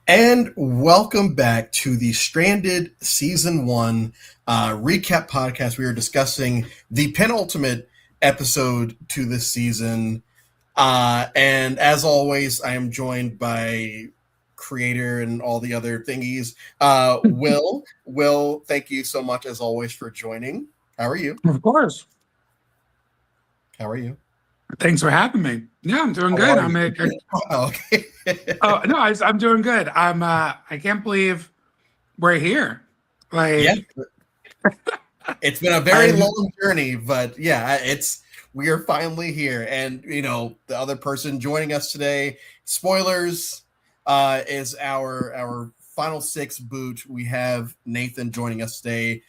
And welcome back to the Stranded Season 1 recap podcast. We are discussing the penultimate episode to this season. And as always, I am joined by creator and all the other thingies. Will. Will, thank you so much as always for joining. How are you? Of course. How are you? Thanks for having me. Yeah, I'm doing good. Okay. Oh no, I'm doing good. I can't believe we're here. It's been a very long journey, but we are finally here. And the other person joining us today, spoilers, is our final six boot. We have Nathan joining us today.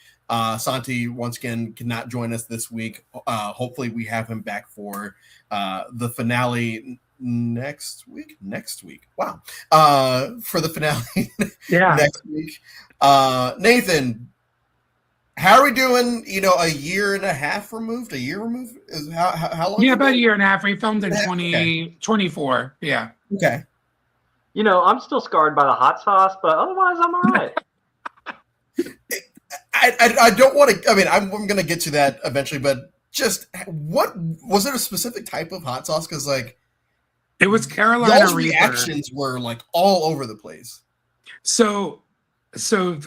Santi once again cannot join us this week. Hopefully we have him back for the finale next week. Wow. For the finale next week. Nathan, how are we doing? A year and a half removed? A year removed? Is how long? Yeah, about a year and a half. We filmed in 2024. Yeah. Okay. I'm still scarred by the hot sauce, but otherwise I'm all right. I don't want to. I mean, I'm going to get to that eventually, but just what was there a specific type of hot sauce? Because it was Carolina y'all's Reaper. Reactions were all over the place. So the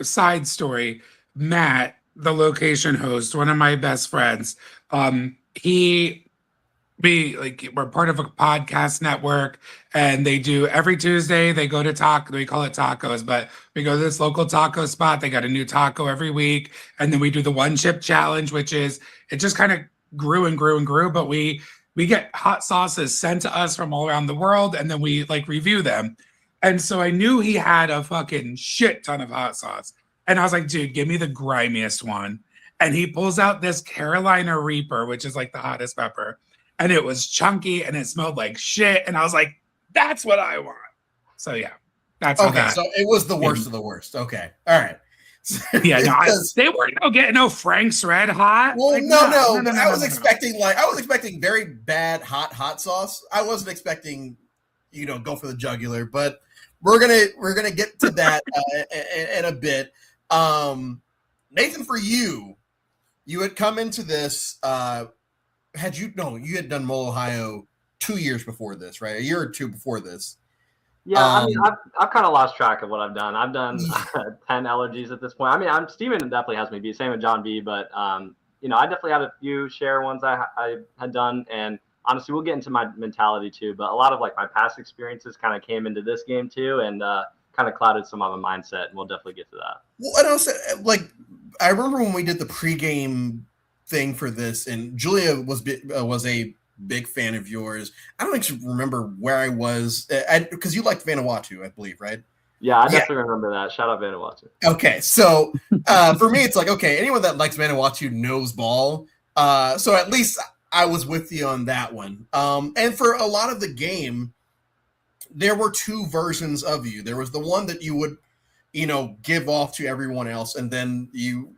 side story, Matt, the location host, one of my best friends, we're part of a podcast network, and they do every Tuesday. They go to we call it tacos, but we go to this local taco spot. They got a new taco every week, and then we do the one chip challenge, which is it just kind of grew and grew and grew. But we get hot sauces sent to us from all around the world, and then we review them. And so I knew he had a fucking shit ton of hot sauce, and I was like, dude, give me the grimiest one. And he pulls out this Carolina Reaper, which is the hottest pepper. And it was chunky and it smelled like shit. And I was like, that's what I want. So, yeah, that's okay. So it was the worst of the worst. Okay. All right. Yeah, they weren't getting no Frank's Red Hot. Well, no. I was expecting very bad hot sauce. I wasn't expecting, go for the jugular, but we're gonna get to that in a bit. Nathan, for you had come into this. You had done Mole, Ohio 2 years before this, right? A year or two before this. Yeah, I mean, I've kind of lost track of what I've done. I've done 10 allergies at this point. I mean, Steven definitely has me beat, same with John B. But I definitely had a few share ones I had done, and honestly, we'll get into my mentality too. But a lot of my past experiences kind of came into this game too, and kind of clouded some of my mindset. And we'll definitely get to that. Well, and also, I remember when we did the pregame thing for this, and Julia was a big fan of yours. I don't actually remember where I was because you liked Vanuatu, I believe, right? Yeah, I definitely remember that. Shout out Vanuatu. Okay, so for me, it's anyone that likes Vanuatu knows ball. So at least I was with you on that one. And for a lot of the game, there were two versions of you. There was the one that you would, give off to everyone else, and then you,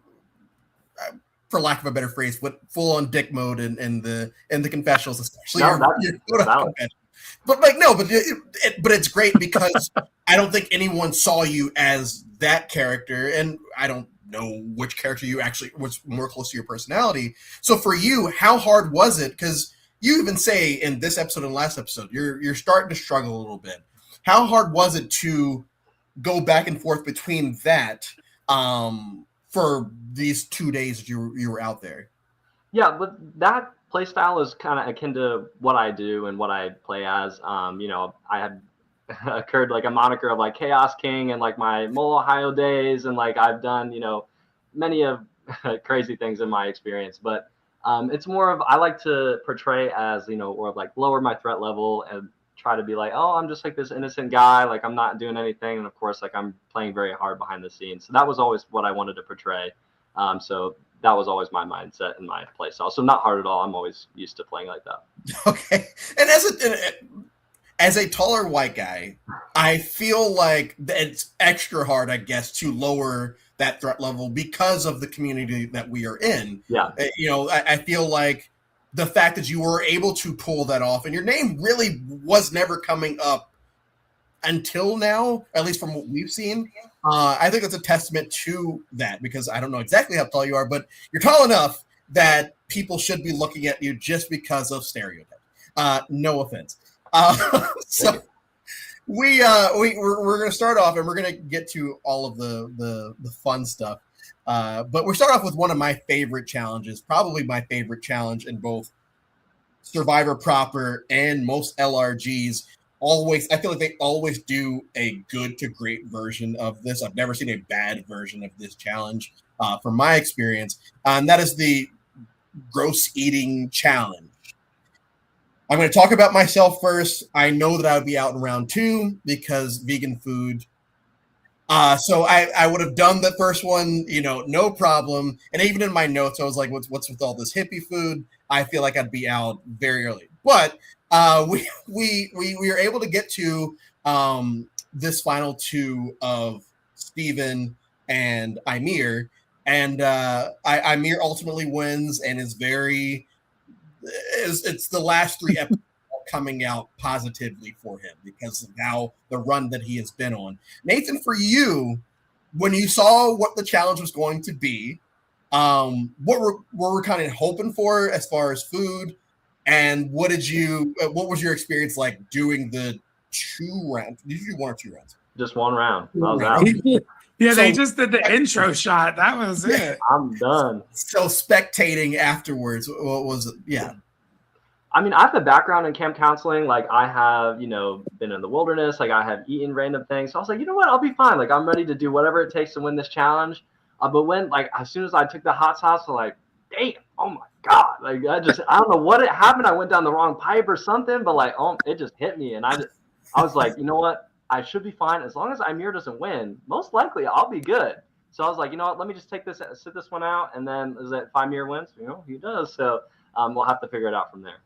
for lack of a better phrase, went full on dick mode in the confessionals, especially But it's great because I don't think anyone saw you as that character, and I don't know which character you actually was more close to your personality. So for you, how hard was it? Because you even say in this episode and last episode, you're starting to struggle a little bit. How hard was it to go back and forth between that for these 2 days you were out there? Yeah, but that play style is kind of akin to what I do and what I play as. I had occurred a moniker of Chaos King and my Mole Ohio days, and I've done many of crazy things in my experience. But it's more of I like to portray as or lower my threat level and try to be I'm just this innocent guy, I'm not doing anything, and of course I'm playing very hard behind the scenes. So that was always what I wanted to portray. So that was always my mindset and my play style. So not hard at all. I'm always used to playing like that. Okay. And as a taller white guy, I feel like it's extra hard, I guess, to lower that threat level because of the community that we are in. Yeah. I feel like the fact that you were able to pull that off, and your name really was never coming up until now, at least from what we've seen. I think it's a testament to that, because I don't know exactly how tall you are, but you're tall enough that people should be looking at you just because of stereotypes. No offense. So we're going to start off, and we're going to get to all of the fun stuff. But we'll start off with one of my favorite challenges, probably my favorite challenge in both Survivor proper and most LRGs. I feel like they always do a good to great version of this. I've never seen a bad version of this challenge from my experience. And that is the gross eating challenge. I'm going to talk about myself first. I know that I would be out in round 2 because vegan food. So I would have done the first one, no problem. And even in my notes, I was like, what's with all this hippie food? I feel like I'd be out very early. But we were able to get to this final 2 of Steven and Aimir, and Aimir ultimately wins and is it's the last 3 episodes coming out positively for him because of how the run that he has been on. Nathan, for you, when you saw what the challenge was going to be, what were we kind of hoping for as far as food? And what was your experience like doing the 2 rounds? Did you do 1 or 2 rounds? Just 1 round. I was out. Yeah, they just did the intro shot. That was it. I'm done. So spectating afterwards, what was it? Yeah. I mean, I have a background in camp counseling. Like, I have, been in the wilderness. Like, I have eaten random things. So I was like, you know what? I'll be fine. Like, I'm ready to do whatever it takes to win this challenge. But when, as soon as I took the hot sauce, I'm like, damn, oh my God. Like, I don't know what happened. I went down the wrong pipe or something, but it just hit me. And I was like, you know what? I should be fine. As long as Aimir doesn't win, most likely I'll be good. So I was like, you know what? Let me just sit this one out. And then if Aimir wins, he does. So we'll have to figure it out from there.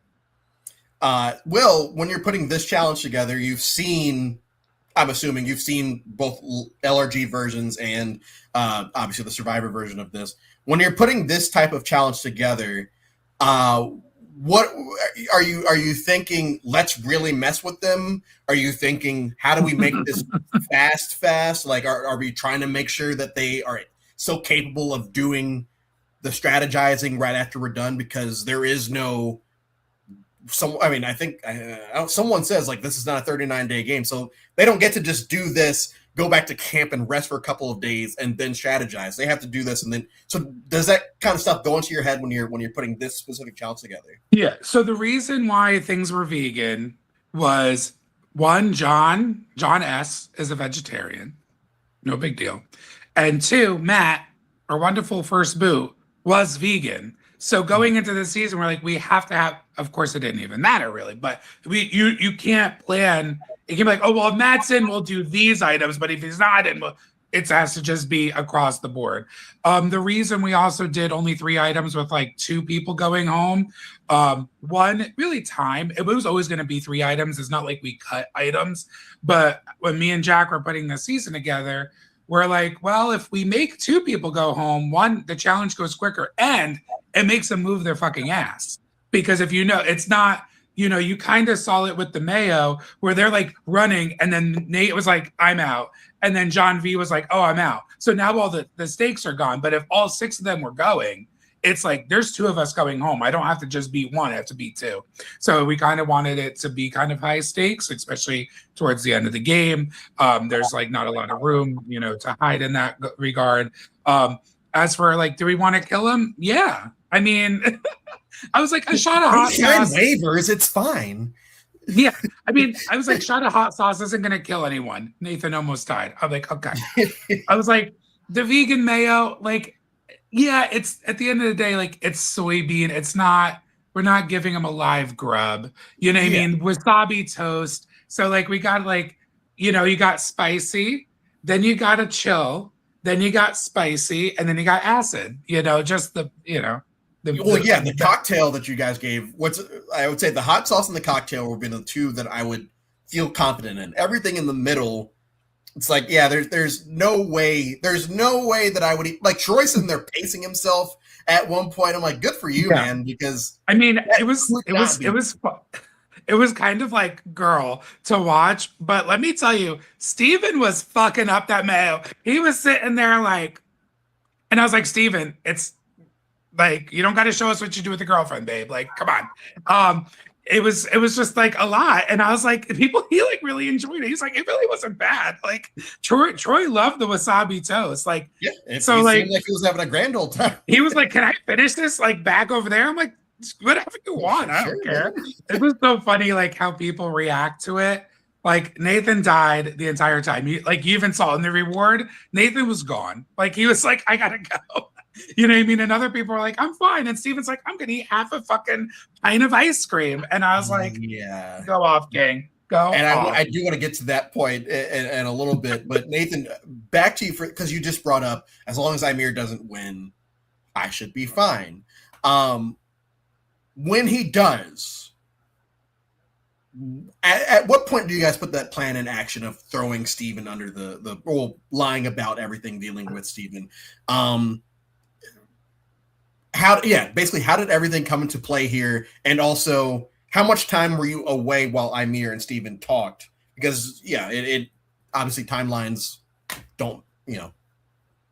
Will, when you're putting this challenge together, I'm assuming you've seen both LRG versions and obviously the Survivor version of this. When you're putting this type of challenge together, what are you thinking? Let's really mess with them? Are you thinking, how do we make this fast? Like, are we trying to make sure that they are so capable of doing the strategizing right after we're done? Because there is no. I think someone says this is not a 39-day game, so they don't get to just do this, go back to camp and rest for a couple of days and then strategize. They have to do this, and then. So does that kind of stuff go into your head when you're putting this specific challenge together? Yeah. So the reason why things were vegan was, one, John S. is a vegetarian, no big deal, and 2, Matt, our wonderful first boot, was vegan. So going into the season, we're like, we have to have. Of course, it didn't even matter really, but you can't plan. It can be like, oh well, if Matt's in, we'll do these items, but if he's not in, it has to just be across the board. The reason we also did only 3 items with 2 people going home, one, really time. It was always going to be 3 items. It's not like we cut items, but when me and Jack were putting the season together, we're like, well, if we make 2 people go home, one, the challenge goes quicker and it makes them move their fucking ass. Because if it's not, you kind of saw it with the Mayo where they're running and then Nate was like, I'm out. And then John V was like, oh, I'm out. So now all the stakes are gone. But if all 6 of them were going, it's there's 2 of us going home. I don't have to just be 1, I have to be 2. So we kind of wanted it to be kind of high stakes, especially towards the end of the game. There's not a lot of room, to hide in that regard. As for do we want to kill him? Yeah. I mean, I was like, a shot of hot sauce. Waivers, it's fine. Yeah. I mean, I was like, shot of hot sauce isn't going to kill anyone. Nathan almost died. I'm like, okay. I was like, the vegan mayo, yeah, it's at the end of the day, it's soybean. It's not, we're not giving them a live grub. You know what I mean? Wasabi toast. So we got you got spicy, then you got a chill, then you got spicy, and then you got acid. Just the. The cocktail that you guys gave. I would say the hot sauce and the cocktail would be the 2 that I would feel confident in. Everything in the middle, it's there's no way that I would eat. Troy's in there pacing himself at one point. I'm like, good for you, man, because I mean, it was it was kind of like girl to watch. But let me tell you, Steven was fucking up that mayo. He was sitting there like, and I was like, Steven, it's like, you don't got to show us what you do with the girlfriend, babe. Like, come on. It was just like a lot. And I was like, he like really enjoyed it. He's like, it really wasn't bad. Like Troy loved the wasabi toast. Like, yeah, so it like, seemed like he was having a grand old time. he was like, can I finish this like back over there? I'm like, whatever you want. I don't care. It was so funny, like how people react to it. Like Nathan died the entire time. You even saw in the reward, Nathan was gone. Like he was like, I gotta go. You know what I mean? And other people are like, I'm fine. And Steven's like, I'm gonna eat half a fucking pint of ice cream. And I was like, yeah, go off, King. Go and off. I do want to get to that point in a little bit. But Nathan, back to you because you just brought up, as long as Ymir doesn't win, I should be fine. When he does, at what point do you guys put that plan in action of throwing Steven under the lying about everything dealing with Steven? Basically, how did everything come into play here? And also, how much time were you away while Ymir and Steven talked? Because, it obviously timelines don't,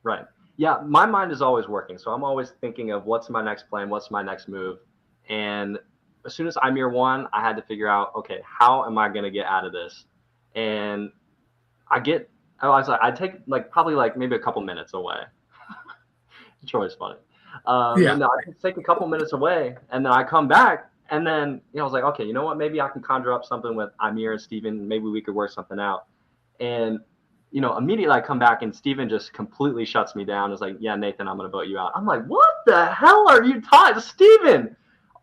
Right. Yeah, my mind is always working. So I'm always thinking of what's my next plan, what's my next move. And as soon as Ymir won, I had to figure out, okay, how am I going to get out of this? And I take probably maybe a couple minutes away. Troy's funny. And I can take a couple minutes away, and then I come back, and then I was like, okay, you know what? Maybe I can conjure up something with Ymir and Steven. Maybe we could work something out. And immediately I come back, and Steven just completely shuts me down. It's like, yeah, Nathan, I'm going to vote you out. I'm like, what the hell are you talking, Steven?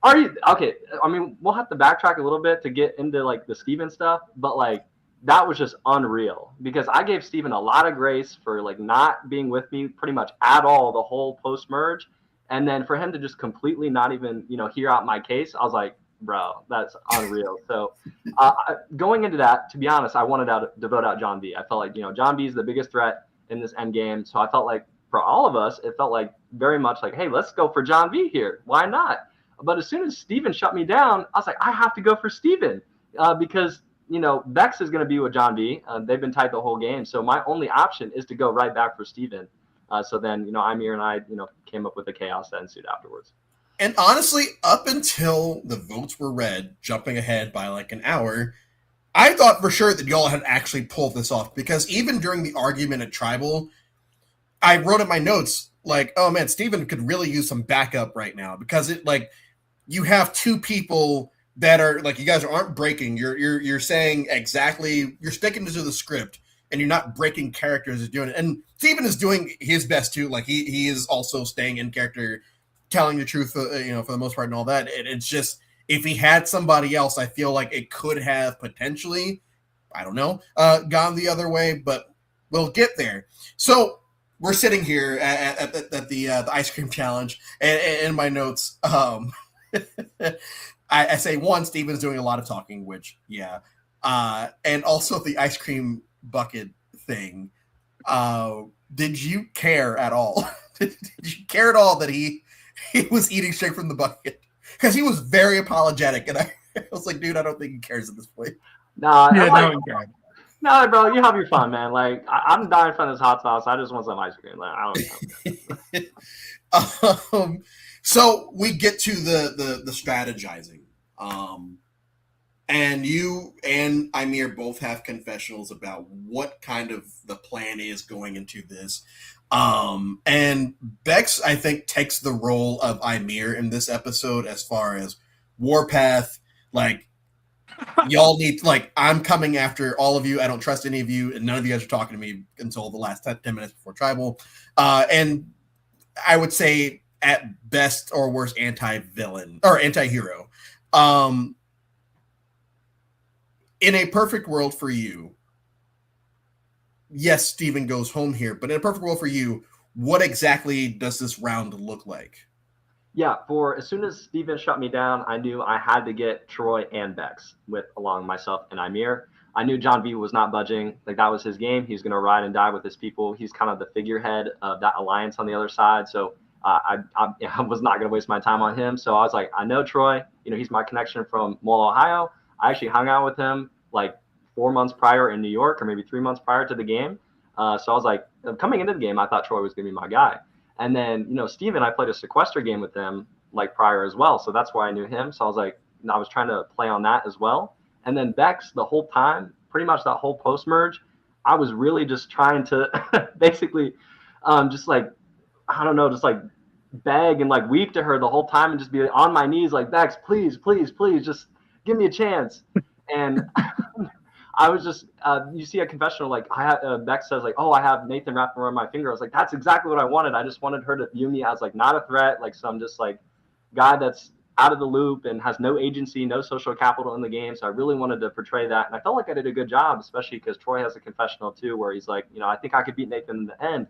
Are you okay? I mean, we'll have to backtrack a little bit to get into the Steven stuff, but that was just unreal because I gave Steven a lot of grace for not being with me pretty much at all the whole post merge. And then for him to just completely not even, hear out my case, I was like, bro, that's unreal. So going into that, to be honest, I wanted to vote out John B. I felt like, John B is the biggest threat in this end game. So I felt like for all of us, it felt like very much like, hey, let's go for John B here. Why not? But as soon as Steven shut me down, I was like, I have to go for Steven because, Bex is going to be with John B. They've been tight the whole game. So my only option is to go right back for Steven. So then, Ymir and I, came up with the chaos that ensued afterwards. And honestly, up until the votes were read, jumping ahead by an hour, I thought for sure that y'all had actually pulled this off because even during the argument at Tribal, I wrote in my notes, oh man, Steven could really use some backup right now because you have two people that are you guys aren't breaking. You're saying exactly, you're sticking to the script and you're not breaking characters as doing it. And Steven is doing his best too. He is also staying in character, telling the truth, for the most part and all that. It's just, if he had somebody else, I feel like it could have potentially, I don't know, gone the other way, but we'll get there. So we're sitting here at the ice cream challenge, and in my notes, I say one, Steven's doing a lot of talking, which and also the ice cream bucket thing. Did you care at all? Did you care at all that he was eating straight from the bucket? Because he was very apologetic, and I was like, dude, I don't think he cares at this point. Nah, no, no, bro, you have your fun, man. I'm dying from this hot sauce. I just want some ice cream. I don't know. So we get to the strategizing. And you and Ymir both have confessionals about what kind of the plan is going into this. And Bex, I think, takes the role of Ymir in this episode as far as Warpath. Y'all need, I'm coming after all of you. I don't trust any of you, and none of you guys are talking to me until the last 10 minutes before Tribal. And I would say, at best or worst, anti-villain or anti-hero. In a perfect world for you, yes, Steven goes home here, but in a perfect world for you, what exactly does this round look like? Yeah, as soon as Steven shut me down, I knew I had to get Troy and Bex along myself and Ymir. I knew John B was not budging. That was his game. He's going to ride and die with his people. He's kind of the figurehead of that alliance on the other side. So I was not going to waste my time on him. So I was like, I know Troy. He's my connection from Mole, Ohio. I actually hung out with him like 4 months prior in New York, or maybe 3 months prior to the game. So I was like, coming into the game, I thought Troy was going to be my guy. And then, Steven, I played a sequester game with him like prior as well. So that's why I knew him. So I was like, I was trying to play on that as well. And then Bex, the whole time, pretty much that whole post merge, I was really just trying to basically just like, I don't know, just like beg and like weep to her the whole time and just be on my knees like, Bex, please, please, please, just give me a chance. And I was just, you see a confessional, like Bex says like, oh, I have Nathan wrapped around my finger. I was like, that's exactly what I wanted. I just wanted her to view me as like not a threat, like some just like guy that's out of the loop and has no agency, no social capital in the game. So I really wanted to portray that. And I felt like I did a good job, especially because Troy has a confessional too, where he's like, I think I could beat Nathan in the end.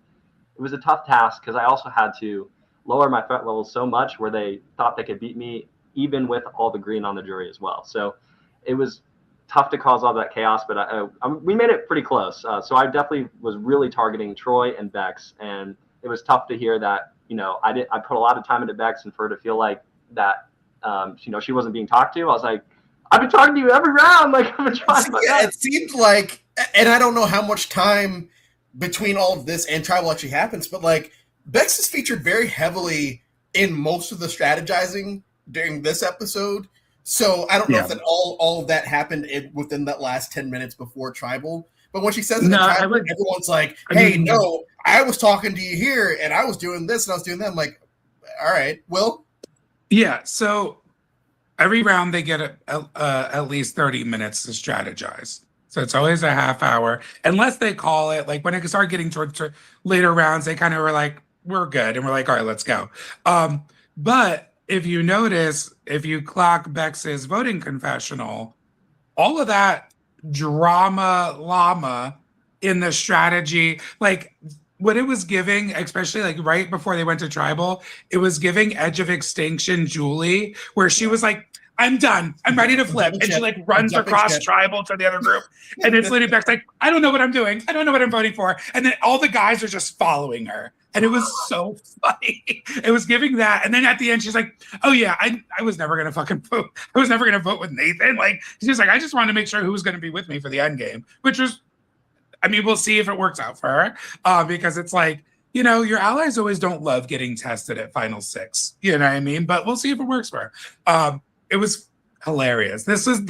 It was a tough task because I also had to lower my threat level so much where they thought they could beat me even with all the green on the jury as well. So it was tough to cause all that chaos, but we made it pretty close. So I definitely was really targeting Troy and Bex, and it was tough to hear that, I put a lot of time into Bex, and for her to feel like that, she wasn't being talked to. I was like, I've been talking to you every round. Like, I've been trying my best. It seemed like, and I don't know how much time between all of this and Tribal actually happens, but like Bex is featured very heavily in most of the strategizing during this episode. So I don't know if that all of that happened within that last 10 minutes before Tribal. But when she says it in Tribal, everyone's like, hey, no, I was talking to you here and I was doing this and I was doing that. I'm like, all right, Will? Yeah, so every round they get at least 30 minutes to strategize. So it's always a half hour, unless they call it, like when it started getting towards later rounds, they kind of were like, we're good. And we're like, all right, let's go. But if you notice, if you clock Bex's voting confessional, all of that drama llama in the strategy, like what it was giving, especially like right before they went to Tribal, it was giving Edge of Extinction Julie, where she was like, I'm done. I'm ready to flip. And she like runs across Tribal to the other group. And it's Lady Beck's like, I don't know what I'm doing. I don't know what I'm voting for. And then all the guys are just following her. And it was so funny. It was giving that. And then at the end, she's like, oh yeah, I was never going to fucking vote. I was never going to vote with Nathan. Like, she's like, I just wanted to make sure who was going to be with me for the end game, which was, I mean, we'll see if it works out for her. Because it's like, your allies always don't love getting tested at Final Six. You know what I mean? But we'll see if it works for her. It was hilarious. This is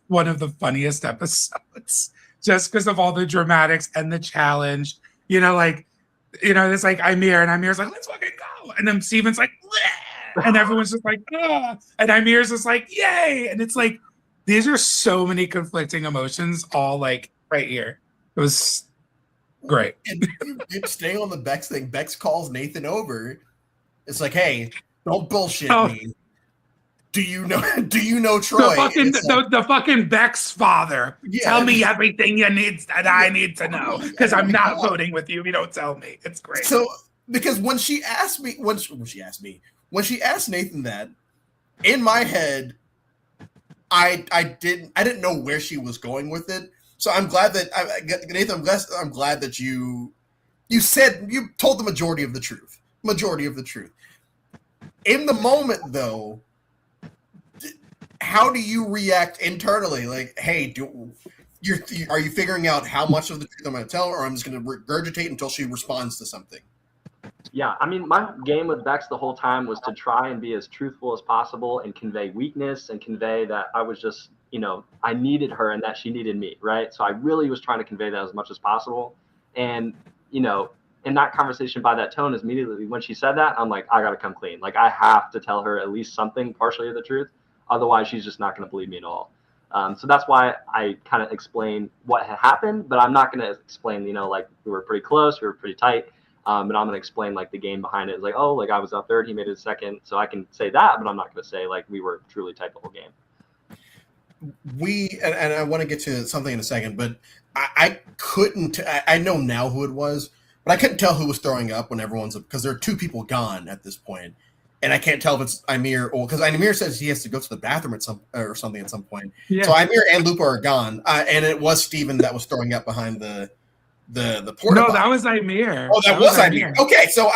one of the funniest episodes just because of all the dramatics and the challenge. It's like Ymir, and Ymir's like, let's fucking go. And then Steven's like, bleh! And everyone's just like, ah. And Ymir's just like, yay. And it's like, these are so many conflicting emotions all like right here. It was great. And staying on the Bex thing, Bex calls Nathan over. It's like, hey, don't bullshit me. Do you know Troy? The fucking Bex father. Yeah. Tell me everything you need that I need to know, because I'm not voting with you if you don't tell me. It's great. So because when she asked Nathan that, in my head, I didn't know where she was going with it. So I'm glad that Nathan. I'm glad that you told the majority of the truth. In the moment, though, how do you react internally? Like, hey, are you figuring out how much of the truth I'm going to tell her, or I'm just going to regurgitate until she responds to something? Yeah, I mean, my game with Bex the whole time was to try and be as truthful as possible and convey weakness and convey that I was just, I needed her and that she needed me, right? So I really was trying to convey that as much as possible. And, in that conversation by that tone, immediately when she said that, I'm like, I got to come clean. Like, I have to tell her at least something partially of the truth. Otherwise, she's just not going to believe me at all. So that's why I kind of explain what had happened, but I'm not going to explain, like we were pretty close, we were pretty tight. But I'm going to explain like the game behind it. It's like, oh, like I was up third, he made it second. So I can say that, but I'm not going to say like we were truly tight the whole game. And I want to get to something in a second, but I couldn't, I know now who it was, but I couldn't tell who was throwing up when everyone's, because there are two people gone at this point. And I can't tell if it's Ymir or, because Ymir says he has to go to the bathroom at some point. Yeah. So Ymir and Lupa are gone, and it was Steven that was throwing up behind the porta. No, that was Ymir. Oh, that was Ymir. Okay, so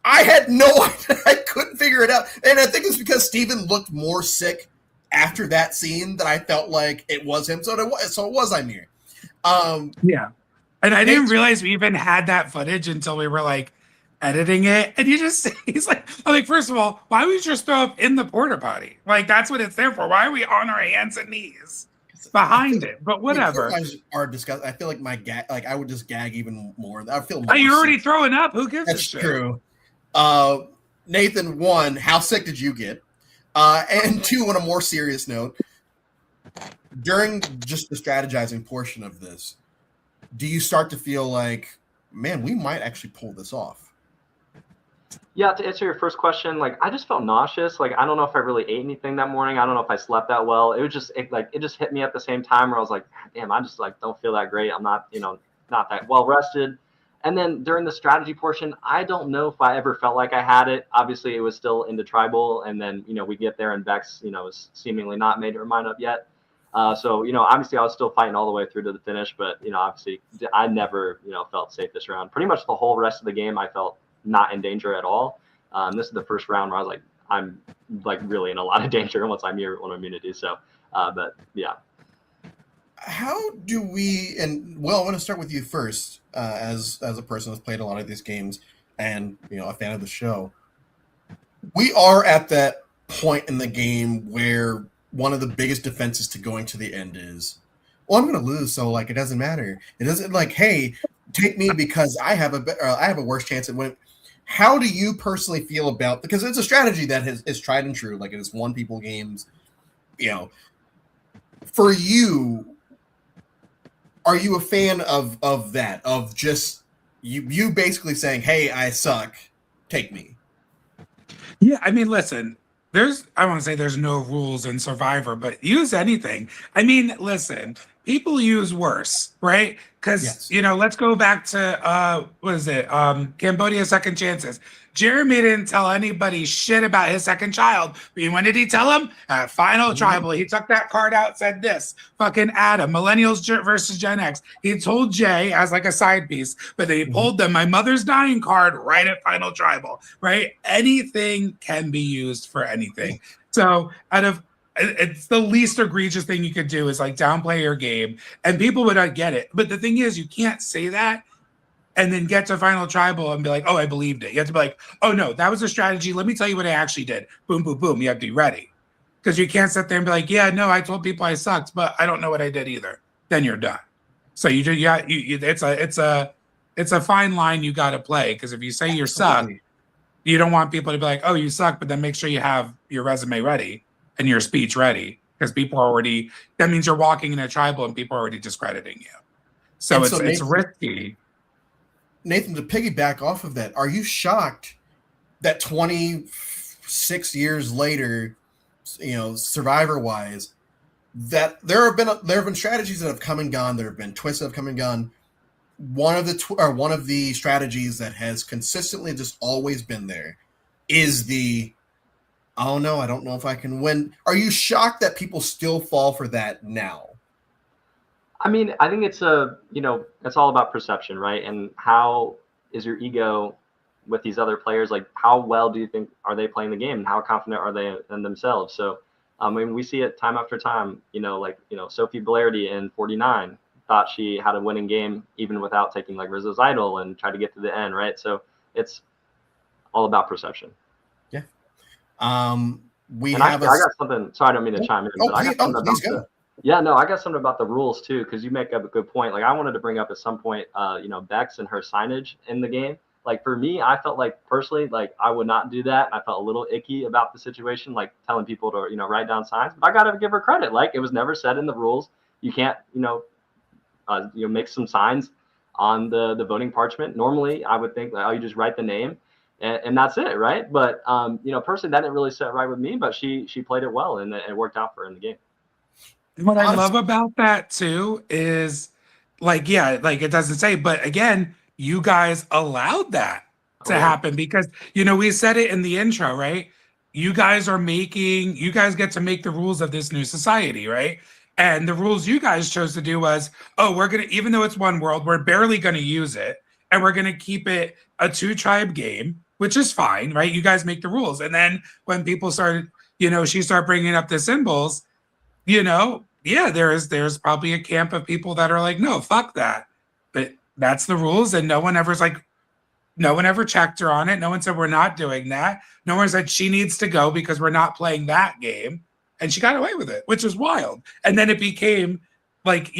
I had no idea. I couldn't figure it out, and I think it's because Steven looked more sick after that scene that I felt like it was him. So it was Ymir. Yeah. And I didn't Nate- realize we even had that footage until we were like editing it. And he's like, I'm like, first of all, why would you just throw up in the porta potty? Like, that's what it's there for. Why are we on our hands and knees behind it? But whatever. Are disgusting. I feel like my gag, like I would just gag even more. I feel Oh, you're already throwing up. Who gives a That's shit? true. Nathan, one, how sick did you get? And two, on a more serious note, during just the strategizing portion of this, do you start to feel like, man, we might actually pull this off? Yeah, to answer your first question, like I just felt nauseous. Like I don't know if I really ate anything that morning. I don't know if I slept that well. It just hit me at the same time where I was like, damn, I just like don't feel that great. I'm not, not that well rested. And then during the strategy portion, I don't know if I ever felt like I had it. Obviously, it was still into tribal, and then we get there and Vex, is seemingly not made her mind up yet. So obviously I was still fighting all the way through to the finish, but obviously I never felt safe this round. Pretty much the whole rest of the game, I felt not in danger at all. This is the first round where I was like, I'm like really in a lot of danger once I'm here on immunity. So, but yeah. How do we? And well, I want to start with you first, as a person who's played a lot of these games and a fan of the show. We are at that point in the game where one of the biggest defenses to going to the end is, well, I'm going to lose, so like it doesn't matter. It doesn't like, hey, take me because I have a worse chance at winning. How do you personally feel about, because it's a strategy that is tried and true, like it has won people games, for you, are you a fan of that, of just you basically saying, hey, I suck, take me? Yeah, I mean, listen, I want to say there's no rules in Survivor, but use anything. I mean, listen, people use worse, right? Because, Yes. Let's go back to, what is it? Cambodia Second Chances. Jeremy didn't tell anybody shit about his second child. But when did he tell him? At Final Tribal. He took that card out, said this. Fucking Adam, Millennials versus Gen X. He told Jay as like a side piece, but they pulled them, my mother's dying card right at Final Tribal, right? Anything can be used for anything. So it's the least egregious thing you could do is like downplay your game, and people would not get it. But the thing is, you can't say that and then get to Final Tribal and be like, oh, I believed it. You have to be like, oh, no, that was a strategy. Let me tell you what I actually did. Boom, boom, boom. You have to be ready. Because you can't sit there and be like, yeah, no, I told people I sucked, but I don't know what I did either. Then you're done. So it's a fine line you got to play. Because if you say you suck, you don't want people to be like, oh, you suck, but then make sure you have your resume ready and your speech ready. Because people are already, that means you're walking in a tribal and people are already discrediting you. So it's risky. Nathan, to piggyback off of that, are you shocked that 26 years later, Survivor-wise, that there have been strategies that have come and gone, there have been twists that have come and gone. One of the strategies that has consistently just always been there is the, oh no, I don't know if I can win. Are you shocked that people still fall for that now? I mean, I think it's it's all about perception, right? And how is your ego with these other players? Like, how well do you think are they playing the game, and how confident are they in themselves? So, I mean, we see it time after time. Sophie Blarty in 49 thought she had a winning game even without taking like Rizzo's idol and tried to get to the end, right? So it's all about perception. Yeah. I got something. Sorry, I don't mean to chime in, but I got something about the. Yeah, no, I got something about the rules too, because you make up a good point. Like I wanted to bring up at some point, Bex and her signage in the game. Like for me, I felt like personally, like I would not do that. I felt a little icky about the situation, like telling people to, write down signs. But I got to give her credit. Like it was never said in the rules. You can't, make some signs on the voting parchment. Normally, I would think like, oh, you just write the name, and that's it, right? But personally, that didn't really sit right with me. But she played it well, and it worked out for her in the game. What I love about that too is like it doesn't say, but again, you guys allowed that to happen because, we said it in the intro, right? You guys get to make the rules of this new society, right? And the rules you guys chose to do was, even though it's one world, we're barely going to use it. And we're going to keep it a 2-tribe game, which is fine, right? You guys make the rules. And then when people started she started bringing up the symbols, yeah, there's probably a camp of people that are like, no, fuck that. But that's the rules, and no one ever checked her on it. No one said we're not doing that. No one said she needs to go because we're not playing that game. And she got away with it, which is wild. And then it became like,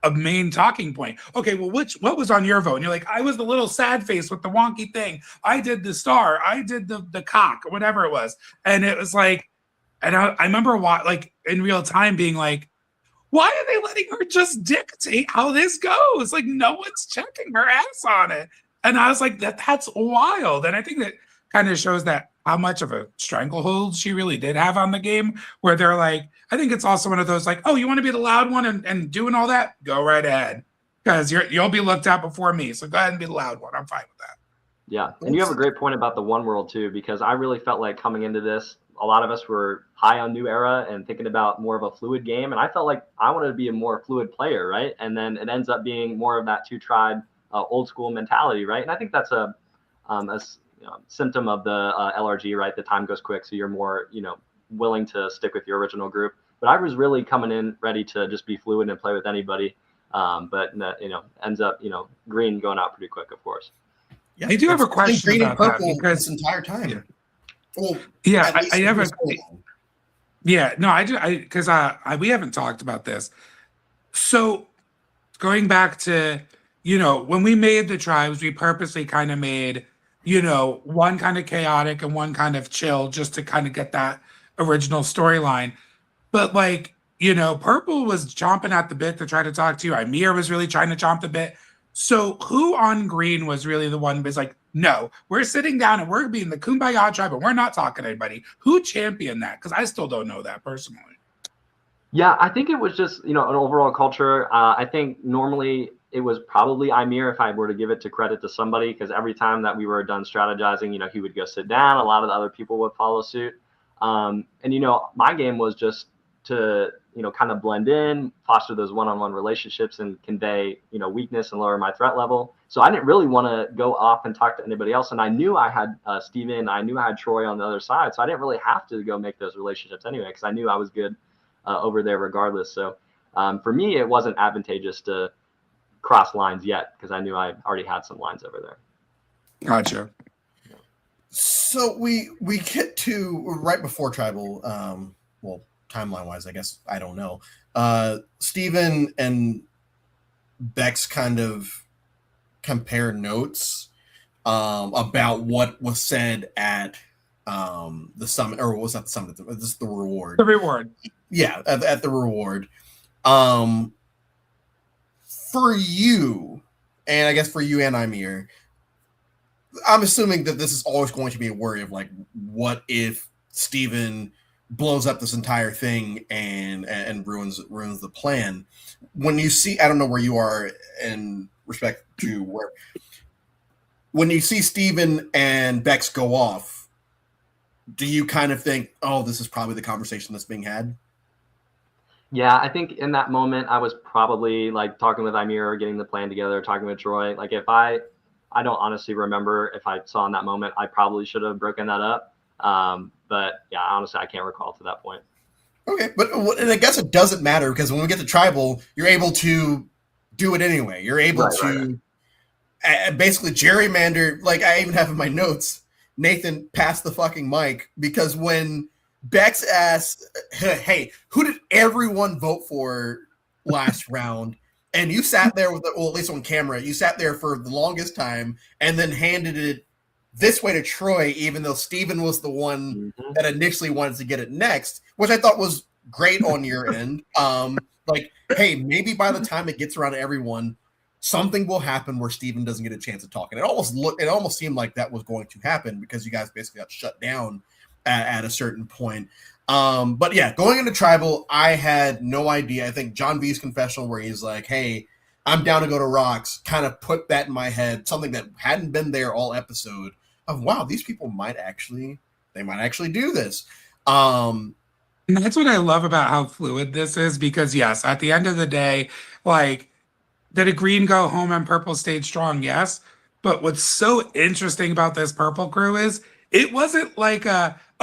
a main talking point. Okay, well, what was on your vote? And you're like, I was the little sad face with the wonky thing. I did the star. I did the cock, or whatever it was. And it was like, and I remember like in real time being like, why are they letting her just dictate how this goes? Like, no one's checking her ass on it. And I was like, that's wild. And I think that kind of shows that how much of a stranglehold she really did have on the game, where they're like, I think it's also one of those like, oh, you want to be the loud one and doing all that? Go right ahead. Because you'll be looked at before me. So go ahead and be the loud one. I'm fine with that. Yeah. And you have a great point about the one world too, because I really felt like coming into this, a lot of us were high on New Era and thinking about more of a fluid game. And I felt like I wanted to be a more fluid player, right? And then it ends up being more of that two-tribe old school mentality, right? And I think that's a symptom of the LRG, right? The time goes quick, so you're more, willing to stick with your original group. But I was really coming in ready to just be fluid and play with anybody. But ends up, green going out pretty quick, of course. Yeah, I do have a question green about and purple that because this entire time. Yeah. Well, yeah, I have a. Yeah, no, I do. Because we haven't talked about this. So going back to, when we made the tribes, we purposely kind of made, one kind of chaotic and one kind of chill, just to kind of get that original storyline. But like, Purple was chomping at the bit to try to talk to you. Ymir was really trying to chomp the bit. So who on green was really the one who was like, no, we're sitting down and we're being the Kumbaya tribe and we're not talking to anybody? Who championed that? Because I still don't know that personally. Yeah, I think it was just, an overall culture. I think normally it was probably Ymir, if I were to give it to credit to somebody, because every time that we were done strategizing, he would go sit down. A lot of the other people would follow suit. And, my game was just to, kind of blend in, foster those one-on-one relationships and convey, weakness and lower my threat level. So I didn't really want to go off and talk to anybody else. And I knew I had Steven, I knew I had Troy on the other side. So I didn't really have to go make those relationships anyway, because I knew I was good over there regardless. So for me, it wasn't advantageous to cross lines yet, because I knew I already had some lines over there. Gotcha. So we get to right before tribal, timeline wise, I guess, I don't know. Steven and Bex kind of compare notes about what was said at the summit, or was that the summit? This is the reward. The reward. Yeah, at the reward. For you, and I guess for you and Ymir, I'm assuming that this is always going to be a worry of like, what if Steven blows up this entire thing and ruins the plan? When you see, I don't know where you are in respect to where, when you see Steven and Bex go off, do you kind of think, oh, this is probably the conversation that's being had? Yeah, I think in that moment, I was probably like talking with Ymir or getting the plan together, talking with Troy. Like if I don't honestly remember if I saw in that moment, I probably should have broken that up. But yeah, honestly, I can't recall to that point. Okay, but and I guess it doesn't matter, because when we get to tribal, you're able to do it anyway. You're able to basically gerrymander. Like I even have in my notes, Nathan passed the fucking mic, because when Bex asked, hey, who did everyone vote for last round? And you sat there with, at least on camera, you sat there for the longest time and then handed it this way to Troy, even though Steven was the one that initially wanted to get it next, which I thought was great on your end. Like, hey, maybe by the time it gets around to everyone, something will happen where Steven doesn't get a chance to talk. And it almost seemed like that was going to happen, because you guys basically got shut down at a certain point. But yeah, going into tribal, I had no idea. I think John V's confessional, where he's like, hey, I'm down to go to Rocks, kind of put that in my head, something that hadn't been there all episode, of wow, these people might actually do this. And that's what I love about how fluid this is, because yes, at the end of the day, like, did a green go home and purple stayed strong? Yes. But what's so interesting about this purple crew is it wasn't like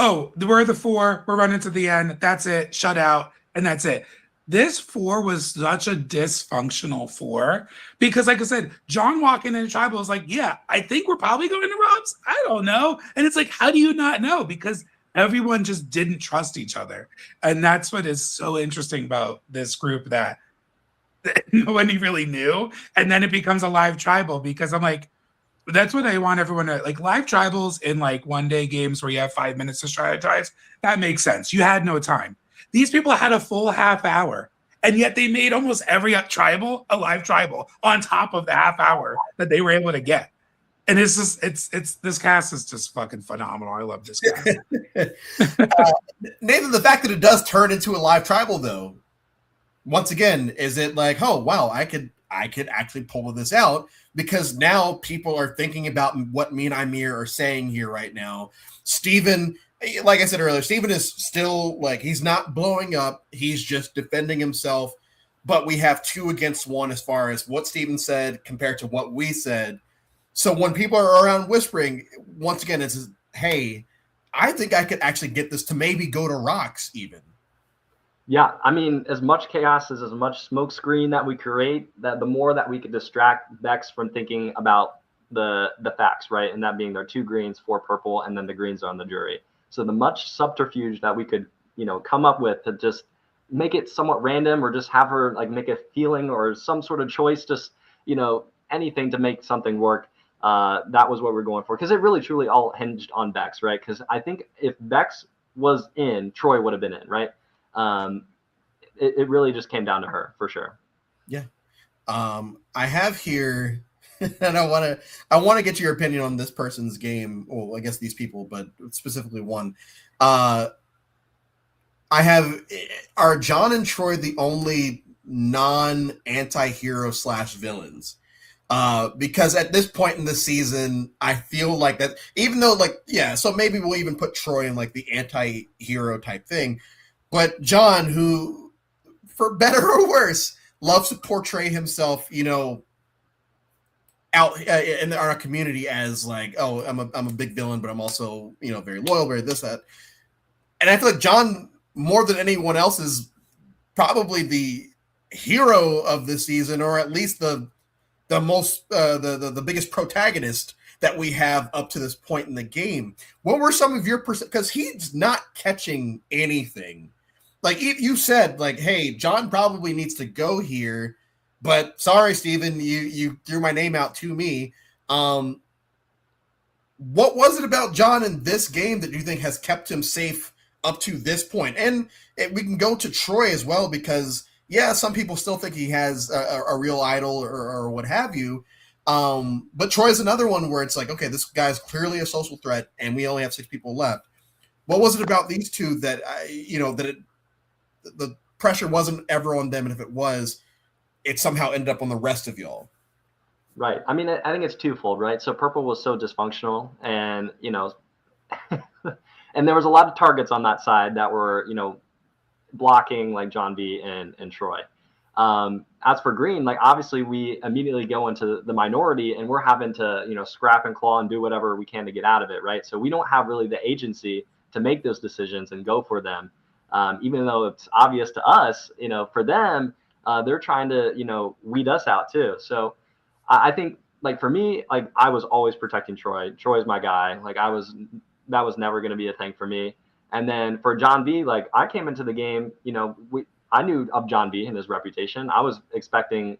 oh, we're the 4, we're running to the end, that's it, shut out, and that's it. This 4 was such a dysfunctional 4 because, like I said, John walking into tribal was like, yeah, I think we're probably going to Rob's. I don't know. And it's like, how do you not know? Because everyone just didn't trust each other. And that's what is so interesting about this group, that nobody really knew. And then it becomes a live tribal, because I'm like, that's what I want everyone to like. Live tribals in like 1-day games where you have 5 minutes to strategize. That makes sense. You had no time. These people had a full half hour, and yet they made almost every tribal a live tribal on top of the half hour that they were able to get. And it's just, it's this cast is just fucking phenomenal. I love this cast. Nathan, the fact that it does turn into a live tribal, though, once again, is it like, oh wow, I could actually pull this out, because now people are thinking about what me and Imir are saying here right now. Steven, like I said earlier, Steven is still like, he's not blowing up. He's just defending himself. But we have 2 against 1 as far as what Steven said compared to what we said. So when people are around whispering, once again, it's, hey, I think I could actually get this to maybe go to rocks even. Yeah, I mean, as much chaos as much smoke screen that we create, that the more that we could distract Vex from thinking about the facts, right? And that being their 2 greens, 4 purple, and then the greens are on the jury. So the much subterfuge that we could, come up with to just make it somewhat random, or just have her like make a feeling or some sort of choice, just, anything to make something work. That was what we're going for, because it really truly all hinged on Vex, right? Because I think if Vex was in, Troy would have been in, right? It really just came down to her for sure. Yeah. I have here, and I want to get your opinion on this person's game. Well, I guess these people, but specifically one. I have, are John and Troy the only non-anti-hero / villains? Because at this point in the season, I feel like that, even though so maybe we'll even put Troy in like the anti-hero type thing. But John, who, for better or worse, loves to portray himself, out in our community as like, oh, I'm a big villain, but I'm also, very loyal, very this, that. And I feel like John, more than anyone else, is probably the hero of this season, or at least the most the biggest protagonist that we have up to this point in the game. What were some of your because he's not catching anything. Like you said, like, hey, John probably needs to go here, but sorry, Steven, you threw my name out to me. What was it about John in this game that you think has kept him safe up to this point? And we can go to Troy as well, because yeah, some people still think he has a real idol or what have you. But Troy's another one where it's like, okay, this guy's clearly a social threat, and we only have 6 people left. What was it about these 2 that the pressure wasn't ever on them, and if it was, it somehow ended up on the rest of y'all? Right. I mean, I think it's twofold, right? So purple was so dysfunctional, and and there was a lot of targets on that side that were blocking like John B and Troy. As for green, like obviously we immediately go into the minority, and we're having to scrap and claw and do whatever we can to get out of it, right? So we don't have really the agency to make those decisions and go for them, even though it's obvious to us. For them, they're trying to weed us out too. So I think, like, for me, like, I was always protecting Troy. Troy's my guy. Like, that was never going to be a thing for me. And then for John B, like, I came into the game, I knew of John B and his reputation. I was expecting,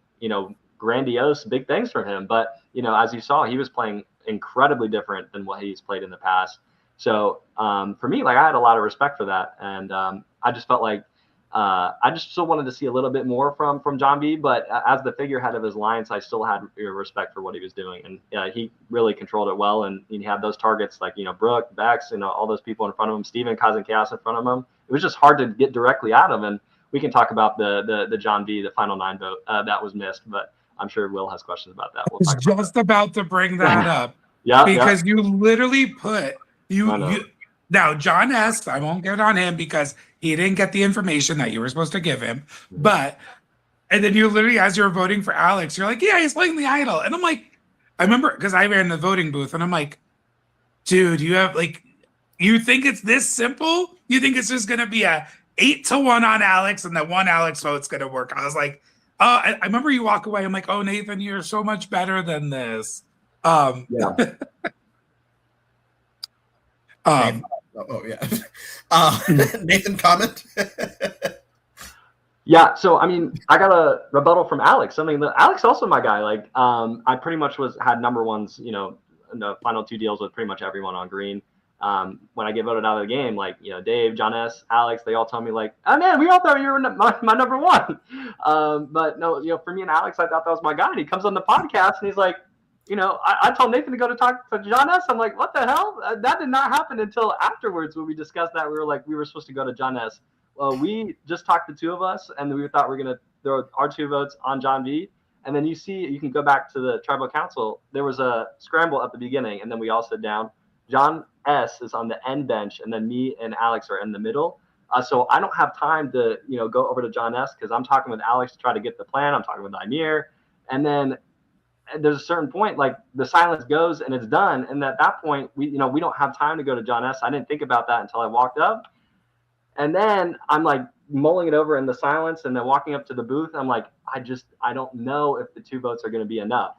grandiose big things from him. But, as you saw, he was playing incredibly different than what he's played in the past. So for me, like, I had a lot of respect for that. And I just felt like I just still wanted to see a little bit more from John B. But as the figurehead of his alliance, I still had respect for what he was doing. And he really controlled it well. And he had those targets like, Brooke, Vex, all those people in front of him, Steven causing chaos in front of him. It was just hard to get directly at him. And we can talk about the John B, the final 9 vote that was missed. But I'm sure Will has questions about that. I was just about to bring that up. Yeah. Because you literally put now John S, I won't get on him because he didn't get the information that you were supposed to give him. But, and then you literally, as you're voting for Alex, you're like, yeah, he's playing the idol. And I'm like, I remember, because I ran the voting booth, and I'm like, dude, you have, like, You think it's this simple? You think it's just going to be a 8-1 on Alex and that one Alex vote's going to work? I was like, oh, I remember you walk away. I'm like, oh, Nathan, you're so much better than this. Yeah. Nathan, Nathan, comment. Yeah, so I mean, I got a rebuttal from Alex. Something that Alex also my guy. Like, I pretty much had number ones. You know, in the final 2 deals with pretty much everyone on green. When I get voted out of the game, like, you know, Dave, John S, Alex, they all tell me like, oh man, we all thought you were my number one. But no, you know, for me and Alex, I thought that was my guy. And he comes on the podcast and he's like, you know, I told Nathan to go to talk to John S. I'm like, what the hell? That did not happen until afterwards when we discussed that. We were supposed to go to John S. Well, we just talked the 2 of us, and we thought we were going to throw our 2 votes on John V. And then you can go back to the tribal council. There was a scramble at the beginning, and then we all sit down. John S is on the end bench, and then me and Alex are in the middle. So I don't have time to, you know, go over to John S because I'm talking with Alex to try to get the plan. I'm talking with Amir. And then there's a certain point, like the silence goes and it's done. And at that point, we don't have time to go to John S. I didn't think about that until I walked up. And then I'm like mulling it over in the silence and then walking up to the booth. I'm like, I don't know if the 2 votes are going to be enough.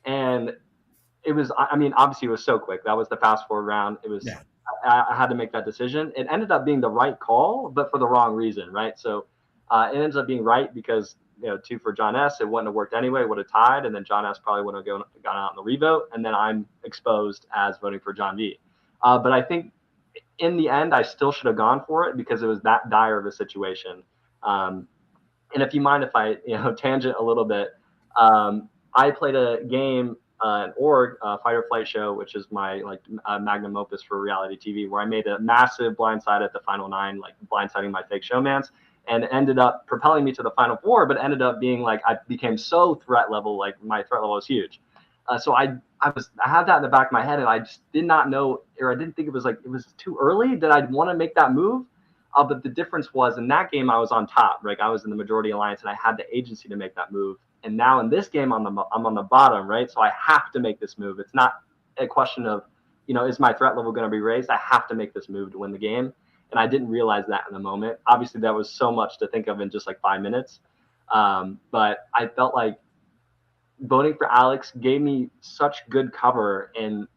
And it was, I mean, obviously it was so quick. That was the fast forward round. It was, yeah. I had to make that decision. It ended up being the right call, but for the wrong reason, right? So it ends up being right because, you know, 2 for John S. It wouldn't have worked anyway. Would have tied, and then John S. probably wouldn't have gone out in the revote, and then I'm exposed as voting for John V. But I think in the end, I still should have gone for it because it was that dire of a situation. And if you mind if I, you know, tangent a little bit, I played a game, an org, Fight or Flight show, which is my magnum opus for reality TV, where I made a massive blindside at the final 9, like blindsiding my fake showmans, and ended up propelling me to the final 4, but ended up being like, I became so threat level, like my threat level was huge. So I had that in the back of my head, and I just did not know, or I didn't think it was too early that I'd want to make that move. But the difference was in that game, I was on top, like I was in the majority alliance, and I had the agency to make that move. And now in this game, I'm on the bottom, right? So I have to make this move. It's not a question of, you know, is my threat level going to be raised? I have to make this move to win the game. And I didn't realize that in the moment. Obviously, that was so much to think of in just like 5 minutes. But I felt like voting for Alex gave me such good cover and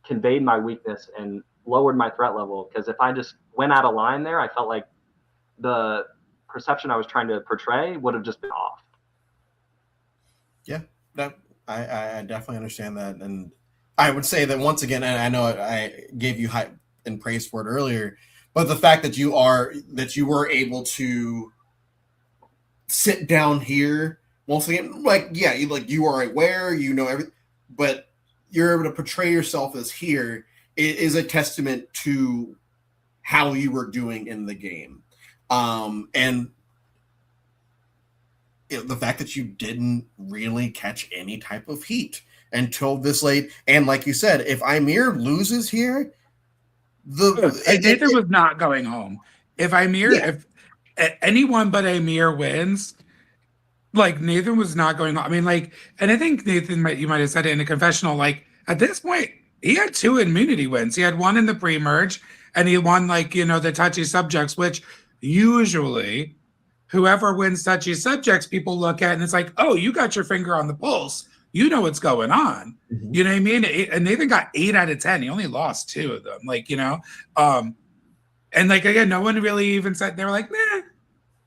conveyed my weakness and lowered my threat level. Because if I just went out of line there, I felt like the perception I was trying to portray would have just been off. Yeah, that I definitely understand that. And I would say that once again, and I know I gave you hype and praise for it earlier, but the fact that you were able to sit down here once again, like, yeah, you are aware, you know everything, but you're able to portray yourself as here is a testament to how you were doing in the game. And the fact that you didn't really catch any type of heat until this late. And like you said, if Amir loses here, Nathan was not going home. If anyone but Amir wins, like Nathan was not going home. I mean, like, and I think Nathan you might have said it in a confessional, like at this point, he had 2 immunity wins. He had 1 in the pre-merge, and he won, like, you know, the touchy subjects, which usually whoever wins touchy subjects, people look at and it's like, oh, you got your finger on the pulse. You know what's going on. Mm-hmm. You know what I mean? And Nathan got 8 out of 10. He only lost 2 of them. Like, you know, and like, again, no one really even said, they were like, nah,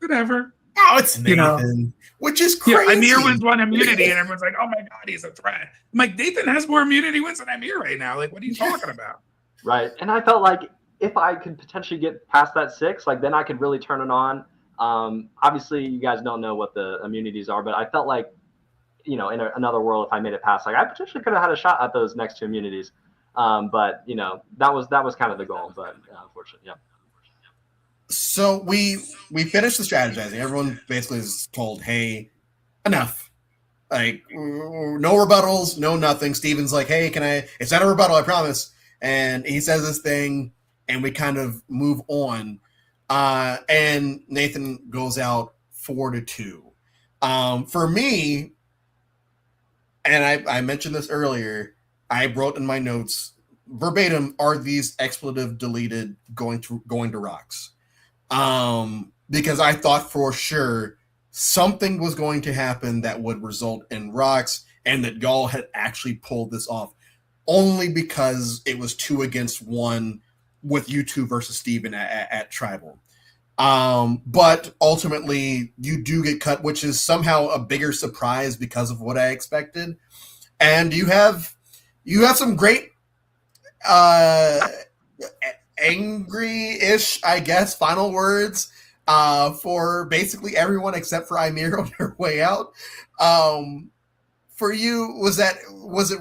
whatever. Oh, it's Nathan, you know? Which is crazy. Yeah, Amir wins 1 immunity and everyone's like, oh my God, he's a threat. I'm like, Nathan has more immunity wins than Amir right now. Like, what are you talking about? Right. And I felt like if I could potentially get past that 6, like then I could really turn it on. Obviously you guys don't know what the immunities are, but I felt like, you know, in another world, if I made it past, like I potentially could have had a shot at those next 2 immunities. But you know, that was kind of the goal, but unfortunately, yeah. So we finished the strategizing. Everyone basically is told, hey, enough. Like, no rebuttals, no nothing. Steven's like, hey, it's not a rebuttal, I promise. And he says this thing and we kind of move on. And Nathan goes out 4-2. For me, and I mentioned this earlier, I wrote in my notes, verbatim, are these expletive deleted going to rocks? Because I thought for sure something was going to happen that would result in rocks, and that y'all had actually pulled this off, only because it was 2 against 1 with you two versus Steven at Tribal. But ultimately you do get cut, which is somehow a bigger surprise because of what I expected. And you have some great angry-ish, I guess, final words for basically everyone except for Ymir on her way out. For you, was it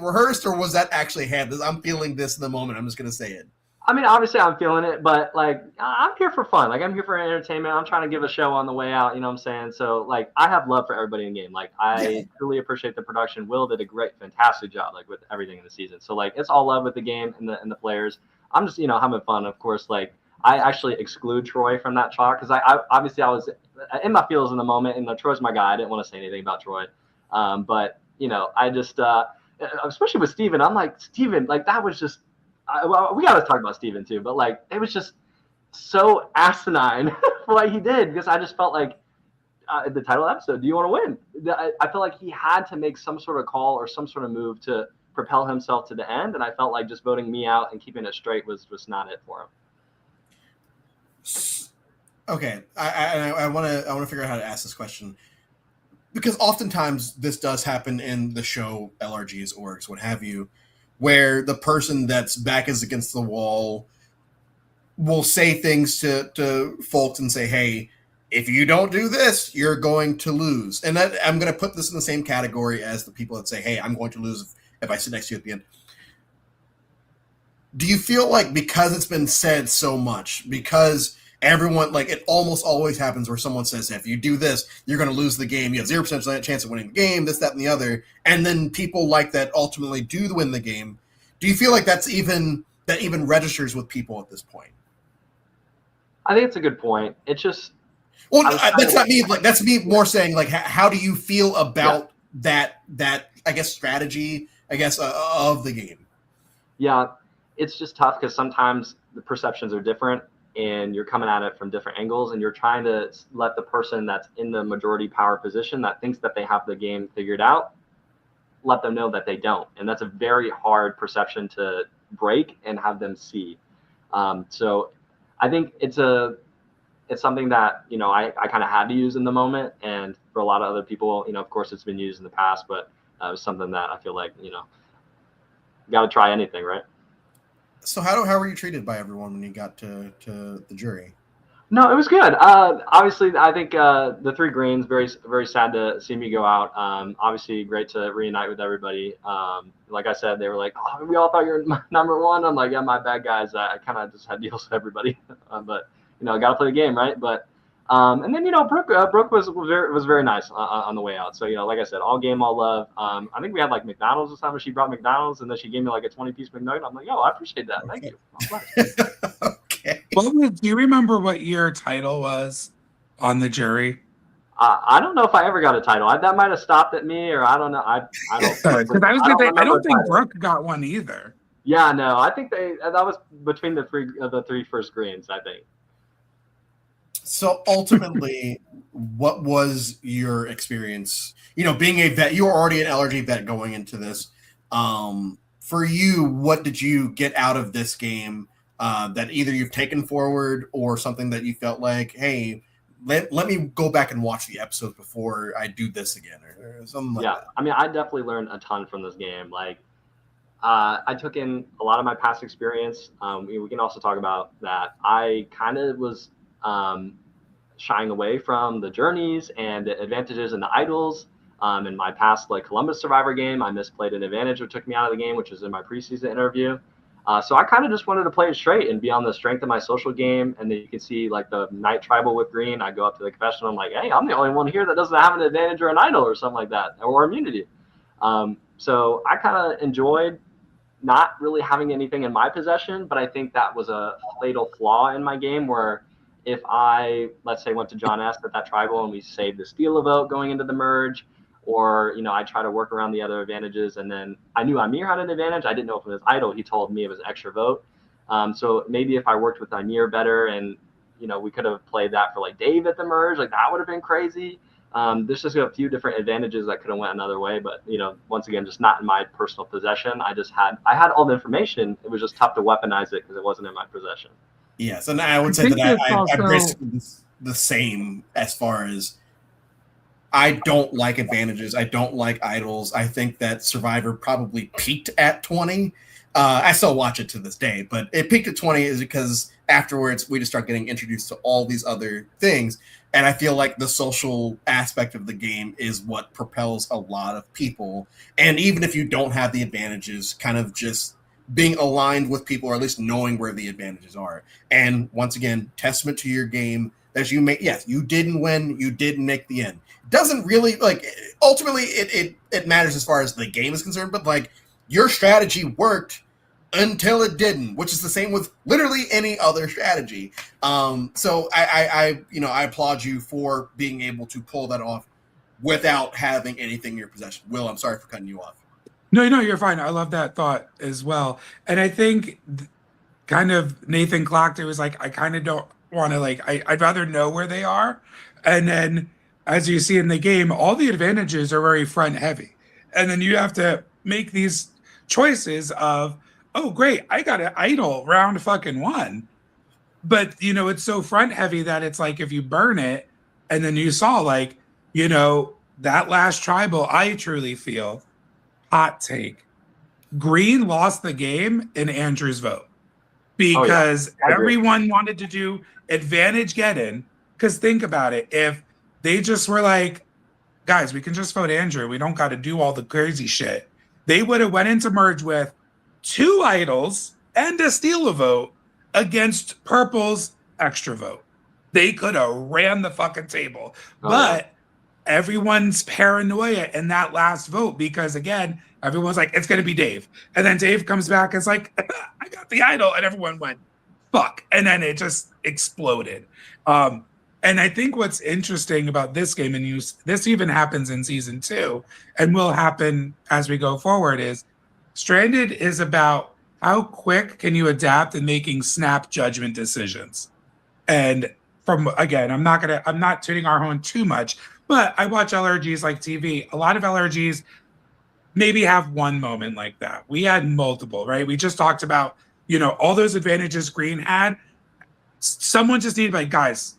rehearsed, or was that actually had? I'm feeling this in the moment. I'm just gonna say it. I mean, obviously I'm feeling it, but like I'm here for fun. Like I'm here for entertainment. I'm trying to give a show on the way out. You know what I'm saying? So like I have love for everybody in the game. Like I truly appreciate the production. Will did a fantastic job like with everything in the season. So like it's all love with the game and the players. I'm just having fun. Of course, like I actually exclude Troy from that talk because I obviously I was in my feels in the moment, and Troy's my guy. I didn't want to say anything about Troy, but I just especially with Steven, I'm like, Steven, like that was just. We got to talk about Steven too, but like it was just so asinine for what he did, because I just felt like the title of the episode, do you want to win? I felt like he had to make some sort of call or some sort of move to propel himself to the end, and I felt like just voting me out and keeping it straight was just not it for him. Okay, I want to figure out how to ask this question, because oftentimes this does happen in the show, LRGs, orgs, what have you, where the person that's back is against the wall will say things to folks and say, hey, if you don't do this, you're going to lose. And that, I'm going to put this in the same category as the people that say, hey, I'm going to lose if I sit next to you at the end. Do you feel like because it's been said so much, because everyone, like it almost always happens where someone says, if you do this, you're going to lose the game. You have 0% chance of winning the game, this, that, and the other. And then people like that ultimately do win the game. Do you feel like that even registers with people at this point? I think it's a good point. It's just, well, that's not me. Like that's me more saying like, how do you feel about that? I guess strategy. I guess of the game. Yeah, it's just tough because sometimes the perceptions are different, and you're coming at it from different angles, and you're trying to let the person that's in the majority power position that thinks that they have the game figured out, let them know that they don't. And that's a very hard perception to break and have them see. So I think it's something that, I kind of had to use in the moment. And for a lot of other people, of course it's been used in the past, but it was something that I feel like, got to try anything, right? So how were you treated by everyone when you got to the jury? No, it was good. Obviously, I think the 3 greens, very, very sad to see me go out. Obviously, great to reunite with everybody. Like I said, they were like, oh, we all thought you were number 1. I'm like, yeah, my bad, guys. I kind of just had deals with everybody. But, got to play the game, right? But and then, Brooke was very nice on the way out. So, like I said, all game, all love. I think we had like McDonald's or something. She brought McDonald's, and then she gave me like a 20-piece McNugget. I'm like, yo, I appreciate that. Thank you. Okay. Do you remember what your title was on the jury? I don't know if I ever got a title. That might have stopped at me, or I don't know. I don't. Because I was gonna say, I don't think Brooke got one either. Yeah, no, I think that was between the 3 first greens, I think. So ultimately, what was your experience? Being a vet, you were already an LRG vet going into this. For you, what did you get out of this game that either you've taken forward or something that you felt like, hey, let me go back and watch the episodes before I do this again, or something like that? I mean, I definitely learned a ton from this game. Like, I took in a lot of my past experience. We can also talk about that. I kind of was shying away from the journeys and the advantages and the idols. In my past, like Columbus Survivor game, I misplayed an advantage that took me out of the game, which was in my preseason interview. So I kind of just wanted to play it straight and be on the strength of my social game. And then you can see like the night tribal with green. I go up to the confessional. I'm like, hey, I'm the only one here that doesn't have an advantage or an idol or something like that, or immunity. So I kind of enjoyed not really having anything in my possession, but I think that was a fatal flaw in my game where if I, let's say, went to John S. at that tribal and we saved the steal a vote going into the merge, or I try to work around the other advantages. And then I knew Amir had an advantage. I didn't know if it was idle. He told me it was extra vote. So maybe if I worked with Amir better, and we could have played that for like Dave at the merge, like that would have been crazy. There's just a few different advantages that could have went another way, but once again, just not in my personal possession. I had all the information. It was just tough to weaponize it because it wasn't in my possession. Yes, and I would say that I'm basically the same as far as I don't like advantages. I don't like idols. I think that Survivor probably peaked at 20. I still watch it to this day, but it peaked at 20 is because afterwards we just start getting introduced to all these other things. And I feel like the social aspect of the game is what propels a lot of people. And even if you don't have the advantages, kind of just being aligned with people, or at least knowing where the advantages are. And once again, testament to your game that you made. Yes, you didn't win. You didn't make the end. Doesn't really ultimately it matters as far as the game is concerned, but like your strategy worked until it didn't, which is the same with literally any other strategy. So I applaud you for being able to pull that off without having anything in your possession. Will, I'm sorry for cutting you off. No, you're fine. I love that thought as well. And I think kind of Nathan clocked it was like, I kind of don't want to I'd rather know where they are. And then as you see in the game, all the advantages are very front heavy. And then you have to make these choices of, oh, great, I got an idol round fucking 1. But, it's so front heavy that it's like if you burn it and then you saw that last tribal, I truly feel, hot take, Green lost the game in Andrew's vote because everyone wanted to do advantage get in. Because think about it. If they just were like, guys, we can just vote Andrew. We don't got to do all the crazy shit. They would have went into merge with 2 idols and a steal a vote against Purple's extra vote. They could have ran the fucking table. But everyone's paranoia in that last vote because, again, everyone's like, it's going to be Dave. And then Dave comes back and is like, I got the idol. And everyone went, fuck. And then it just exploded. And I think what's interesting about this game, and this even happens in season 2 and will happen as we go forward, is Stranded is about how quick can you adapt in making snap judgment decisions. And I'm not tooting our horn too much, but I watch LRGs like TV. A lot of LRGs maybe have one moment like that. We had multiple, right? We just talked about, all those advantages Green had. Someone just needed guys,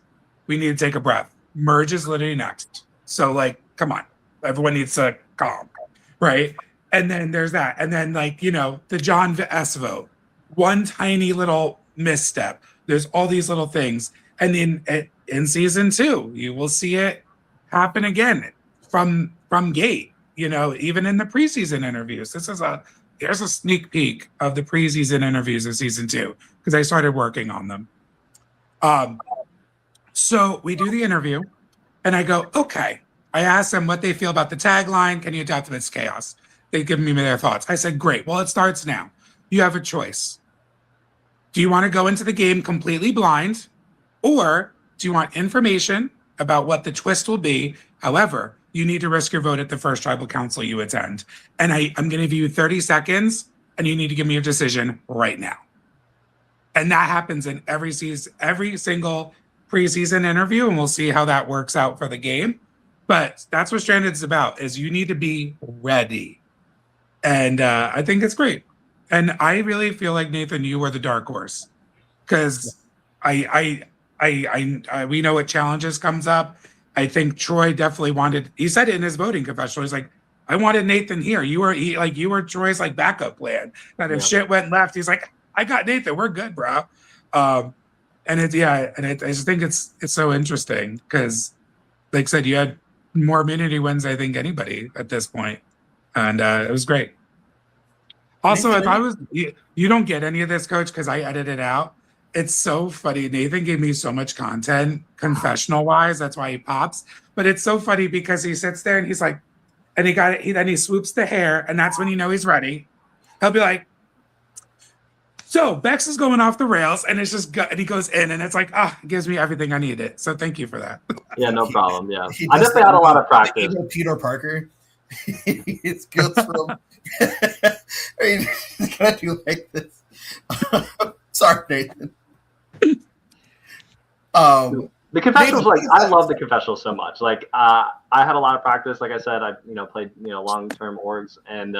we need to take a breath. Merge is literally next. So come on, everyone needs to calm, right? And then there's that. And then the John S vote, one tiny little misstep. There's all these little things. And then in season 2, you will see it happen again from gate, even in the preseason interviews. There's a sneak peek of the preseason interviews of season 2 because I started working on them. So we do the interview and I go, okay. I asked them what they feel about the tagline. Can you adapt to this chaos? They give me their thoughts. I said, great. Well, it starts now. You have a choice. Do you want to go into the game completely blind, or do you want information about what the twist will be? However, you need to risk your vote at the first tribal council you attend. And I'm going to give you 30 seconds, and you need to give me your decision right now. And that happens in every single preseason interview, and we'll see how that works out for the game. But that's what Stranded is about, is you need to be ready. And I think it's great. And I really feel like, Nathan, you were the dark horse. Because we know what challenges comes up. I think Troy definitely he said it in his voting confessional. He's like, I wanted Nathan here. You were Troy's backup plan. That if shit went left, he's like, I got Nathan. We're good, bro. I just think it's so interesting because, like I said, you had more immunity wins, I think, anybody at this point. And it was great. Also, you don't get any of this, Coach, because I edited out. It's so funny. Nathan gave me so much content, confessional wise. That's why he pops. But it's so funny because he sits there and he's like, and then he swoops the hair, and that's when you know he's ready. He'll be like, so Bex is going off the rails, and it's just and he goes in, and it's like, it gives me everything I needed. So thank you for that. Yeah, no problem. Yeah, I definitely had a lot of practice. Peter Parker, It goes from. I mean, it's gonna do like this. Sorry, Nathan. The confessionals, like I love the confessionals so much. Like I had a lot of practice. Like I said, I played long-term orgs, and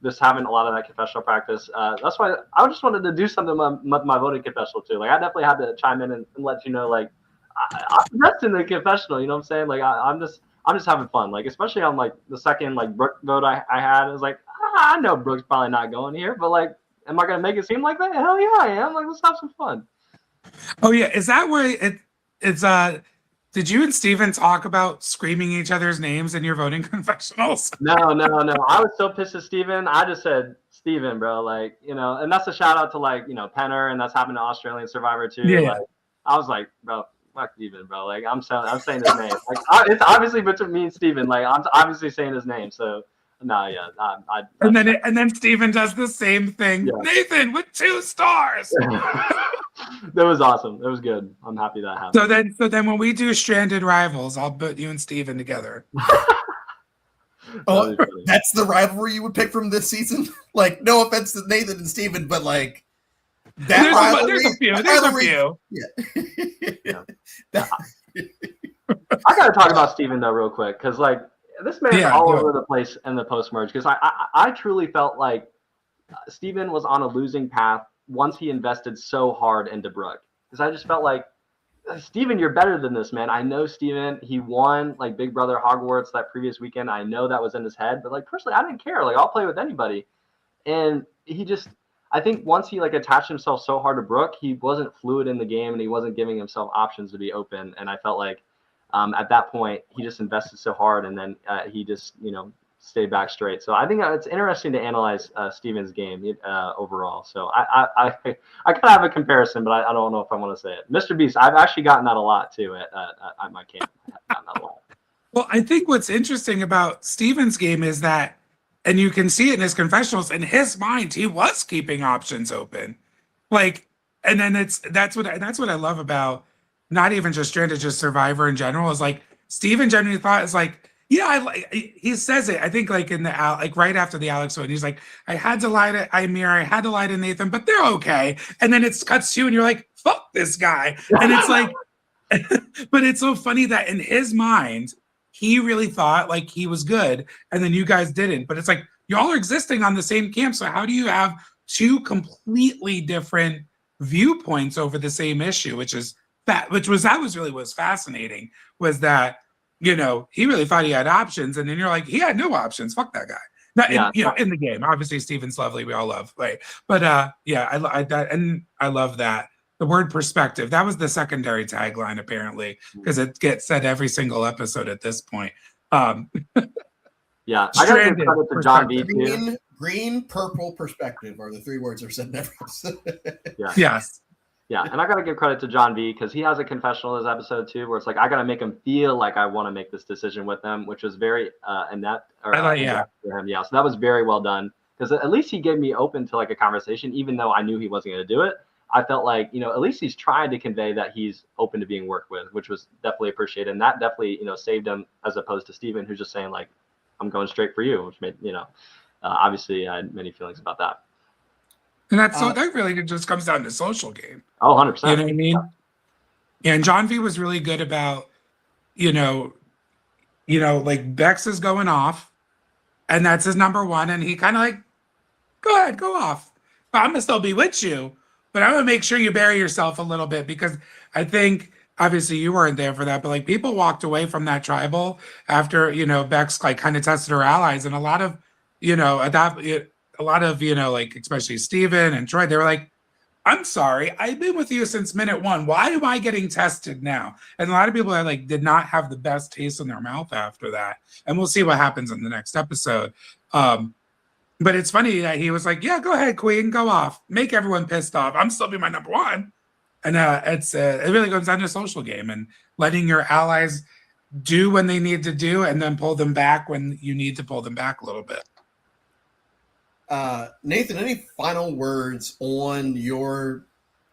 just having a lot of that confessional practice. That's why I just wanted to do something with my voting confessional too. Like I definitely had to chime in and let you know, like I'm best in the confessional. You know what I'm saying? Like I'm just having fun. Like especially on like the second like Brooke vote I had. It was like I know Brooke's probably not going here, but like, am I gonna make it seem like that? Hell yeah, I am. Like let's have some fun. Oh yeah, is that where it's did you and Steven talk about screaming each other's names in your voting confessionals? No. I was so pissed at Steven. I just said Steven, bro. Like, and that's a shout out to like, Penner, and that's happened to Australian Survivor too. Yeah. Like, I was like, bro, fuck Steven, bro. Like, I'm saying his name. Like, it's obviously between me and Steven. Like, I'm obviously saying his name. So, no, yeah. And then Steven does the same thing. Yeah. Nathan with 2 stars. That was awesome. It was good. I'm happy that happened. So then when we do Stranded Rivals, I'll put you and Steven together. Oh, that's the rivalry you would pick from this season? Like, no offense to Nathan and Steven, but like that there's a few. Yeah. I gotta talk about Steven though real quick, because like this man's all over the place in the post-merge, because I truly felt like Steven was on a losing path once he invested so hard into Brooke. Because I just felt like, Steven, you're better than this, man. I know Steven, he won like Big Brother Hogwarts that previous weekend. I know that was in his head, but like personally, I didn't care. Like I'll play with anybody. And he just, I think once he like attached himself so hard to Brooke, he wasn't fluid in the game and he wasn't giving himself options to be open. And I felt like at that point, he just invested so hard, and then he just, stay back straight. So I think it's interesting to analyze Steven's game overall. So I kind of have a comparison, but I don't know if I want to say it. Mr. Beast, I've actually gotten that a lot too at my camp. I've gotten that a lot. Well, I think what's interesting about Steven's game is that, and you can see it in his confessionals, in his mind, he was keeping options open. Like, and then that's what I love about not even just Stranded, just Survivor in general, is like Steven genuinely thought is like, he says it, I think, like in the like right after the Alex one, he's like, I had to lie to Amir, I had to lie to Nathan, but they're okay. And then it cuts to you and you're like, fuck this guy. And it's like, but it's so funny that in his mind, he really thought like he was good, and then you guys didn't. But it's like, y'all are existing on the same camp. So how do you have 2 completely different viewpoints over the same issue, which was fascinating, was that, he really thought he had options, and then you're like, he had no options. Fuck that guy. In the game. Obviously, Steven's lovely. We all love, right? But I love that. The word perspective. That was the secondary tagline, apparently, because it gets said every single episode at this point. Yeah, I gotta give credit to John B. too. Green, purple, perspective are the 3 words that are said in every episode. Yeah. Yes. Yeah, and I got to give credit to John V, because he has a confessional in this episode too, where it's like I got to make him feel like I want to make this decision with him, which was very inept. For him. Yeah, so that was very well done, because at least he gave me open to like a conversation, even though I knew he wasn't going to do it. I felt like at least he's trying to convey that he's open to being worked with, which was definitely appreciated, and that definitely saved him, as opposed to Steven, who's just saying like, I'm going straight for you, which made obviously I had many feelings about that. And that really just comes down to social game. Oh, 100%. You know what I mean? Yeah, and John V was really good about, like Bex is going off, and that's his number 1, and he kind of like, go ahead, go off. But I'm gonna still be with you, but I'm gonna make sure you bury yourself a little bit, because I think obviously you weren't there for that, but like people walked away from that tribal after Bex like kind of tested her allies, and a lot of like especially Steven and Troy, they were like, I'm sorry, I've been with you since minute 1. Why am I getting tested now? And a lot of people did not have the best taste in their mouth after that. And we'll see what happens in the next episode. But it's funny that he was like, yeah, go ahead, Queen, go off. Make everyone pissed off. I'm still be my number 1. And it really comes down to social game and letting your allies do when they need to do, and then pull them back when you need to pull them back a little bit. Nathan, any final words on your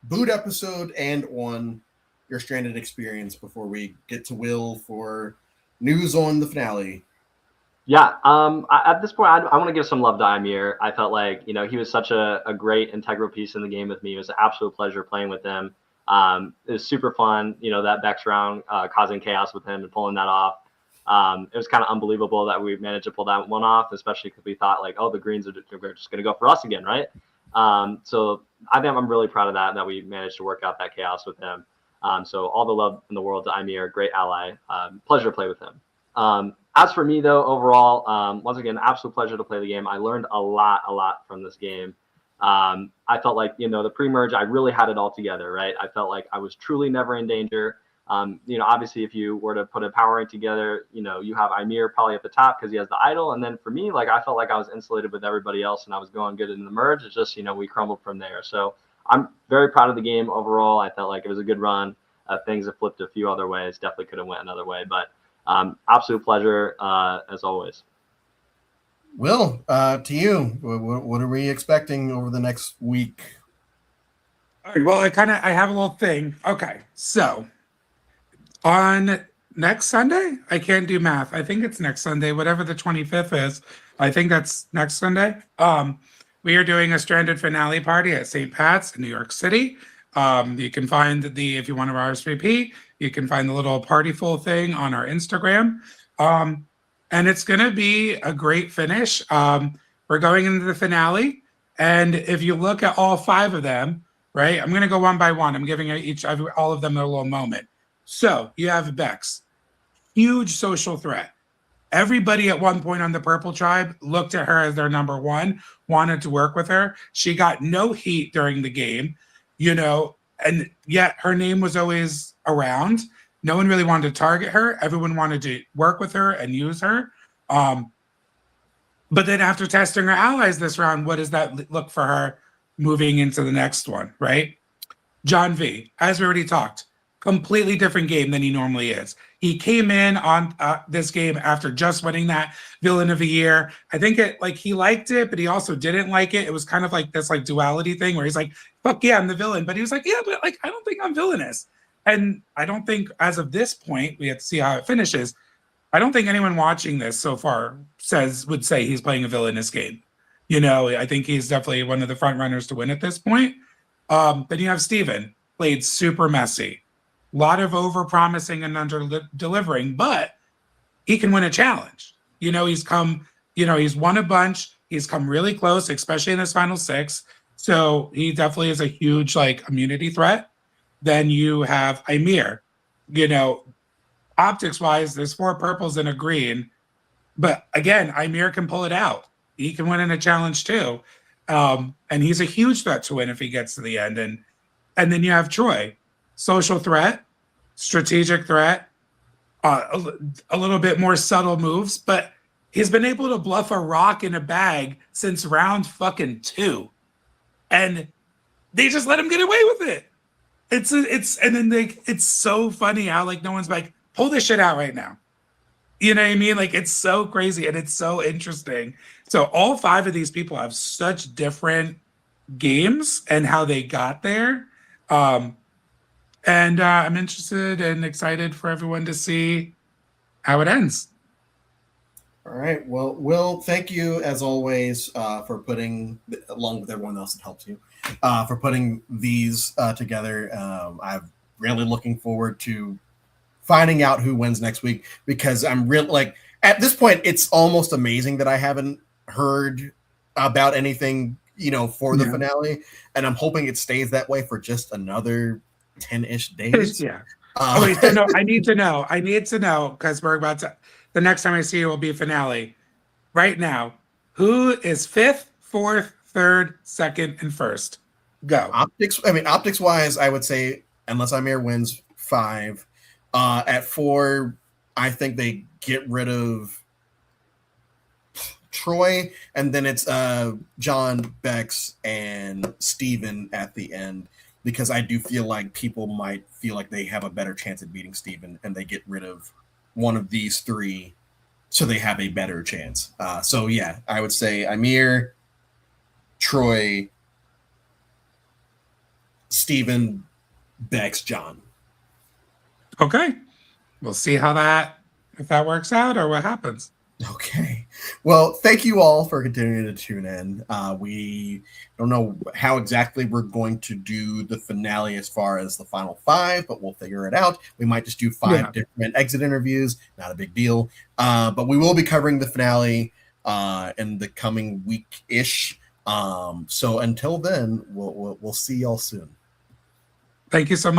boot episode and on your Stranded experience before we get to Will for news on the finale? Yeah. At this point, I want to give some love to Ymir. I felt like, he was such a great integral piece in the game with me. It was an absolute pleasure playing with him. It was super fun, that Bex round, causing chaos with him and pulling that off. It was kind of unbelievable that we managed to pull that one off, especially because we thought like, oh, the greens are just going to go for us again, right? So I think I'm really proud of that we managed to work out that chaos with him. So all the love in the world to Ymir, great ally. Pleasure to play with him. As for me, though, overall, once again, absolute pleasure to play the game. I learned a lot from this game. I felt like, the pre-merge, I really had it all together, right? I felt like I was truly never in danger. Obviously, if you were to put a power rank together, you have Ymir probably at the top because he has the idol. And then for me, like, I felt like I was insulated with everybody else and I was going good in the merge. It's just, we crumbled from there. So I'm very proud of the game overall. I felt like it was a good run. Things have flipped a few other ways. Definitely could have went another way, but absolute pleasure as always. Will, to you, what are we expecting over the next week? All right, well, I have a little thing. Okay, so on next Sunday, I can't do math. I think it's next Sunday, whatever the 25th is. I think that's next Sunday. We are doing a Stranded finale party at St. Pat's in New York City. You can find if you want to RSVP, you can find the little party full thing on our Instagram. And it's going to be a great finish. We're going into the finale. And if you look at all 5 of them, right, I'm going to go one by one. I'm giving all of them their little moment. So you have Bex, huge social threat. Everybody at one point on the Purple Tribe looked at her as their number one, wanted to work with her. She got no heat during the game, and yet her name was always around. No one really wanted to target her. Everyone wanted to work with her and use her. But then after testing her allies this round, what does that look for her moving into the next one, right? John V, as we already talked, completely different game than he normally is. He came in on this game after just winning that Villain of the Year. I think he liked it, but he also didn't like it. It was kind of like this duality thing where he's like, fuck yeah, I'm the villain. But he was like, yeah, but I don't think I'm villainous. And I don't think as of this point, we have to see how it finishes. I don't think anyone watching this so far would say he's playing a villainous game. I think he's definitely one of the front runners to win at this point. Then you have Steven, played super messy. A lot of over-promising and under-delivering, but he can win a challenge. He's won a bunch. He's come really close, especially in his final 6. So he definitely is a huge immunity threat. Then you have Ymir. Optics-wise, there's 4 purples and a green. But again, Ymir can pull it out. He can win in a challenge too. And he's a huge threat to win if he gets to the end. And then you have Troy. Social threat, strategic threat, a little bit more subtle moves, but he's been able to bluff a rock in a bag since round fucking 2. And they just let him get away with it. It's so funny how no one's pull this shit out right now. You know what I mean? It's so crazy and it's so interesting. So all 5 of these people have such different games and how they got there. And I'm interested and excited for everyone to see how it ends. All right. Well, Will, thank you as always for putting, along with everyone else that helps you, for putting these together. I'm really looking forward to finding out who wins next week because I'm really at this point, it's almost amazing that I haven't heard about anything, for the finale. And I'm hoping it stays that way for just another 10-ish days. Yeah. Wait, so no, I need to know because we're about to, the next time I see you will be finale. Right now, who is 5th, 4th, 3rd, 2nd, and 1st? Go. Optics wise, I would say unless Ymir wins 5, at 4, I think they get rid of Troy, and then it's John, Bex, and Steven at the end. Because I do feel like people might feel like they have a better chance at beating Steven and they get rid of one of these 3 so they have a better chance. So, yeah, I would say Ymir, Troy, Steven, Bex, John. Okay. We'll see if that works out or what happens. Okay. Well, thank you all for continuing to tune in. We don't know how exactly we're going to do the finale as far as the final 5, but we'll figure it out. We might just do 5 different exit interviews. Not a big deal. But we will be covering the finale in the coming week-ish. So until then, we'll see y'all soon. Thank you so much.